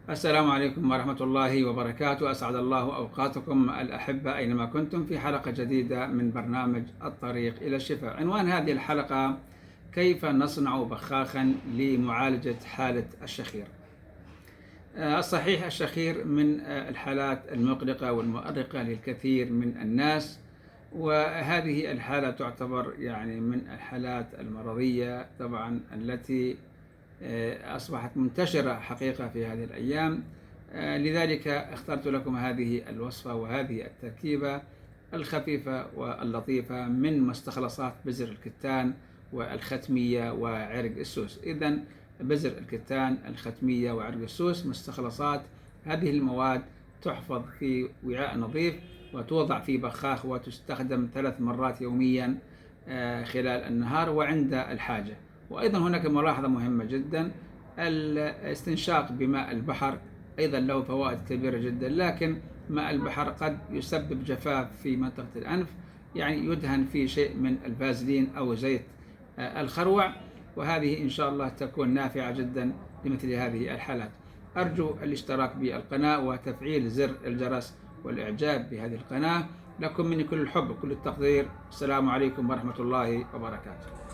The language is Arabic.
السلام عليكم ورحمة الله وبركاته. أسعد الله أوقاتكم الأحبة أينما كنتم في حلقة جديدة من برنامج الطريق إلى الشفاء. عنوان هذه الحلقة: كيف نصنع بخاخا لمعالجة حالة الشخير. الصحيح الشخير من الحالات المقلقة والمؤرقة للكثير من الناس، وهذه الحالة تعتبر من الحالات المرضية طبعا التي أصبحت منتشرة حقيقة في هذه الأيام. لذلك اخترت لكم هذه الوصفة وهذه التركيبة الخفيفة واللطيفة من مستخلصات بزر الكتان والختمية وعرق السوس. إذن بزر الكتان، الختمية وعرق السوس مستخلصات. هذه المواد تحفظ في وعاء نظيف وتوضع في بخاخ وتستخدم 3 مرات يوميا خلال النهار وعند الحاجة. وأيضا هناك ملاحظة مهمة جدا: الاستنشاق بماء البحر أيضا له فوائد كبيرة جدا، لكن ماء البحر قد يسبب جفاف في منطقة الأنف، يدهن فيه شيء من الفازلين أو زيت الخروع، وهذه إن شاء الله تكون نافعة جدا لمثل هذه الحالات. أرجو الاشتراك بالقناة وتفعيل زر الجرس والإعجاب بهذه القناة. لكم مني كل الحب وكل التقدير. السلام عليكم ورحمة الله وبركاته.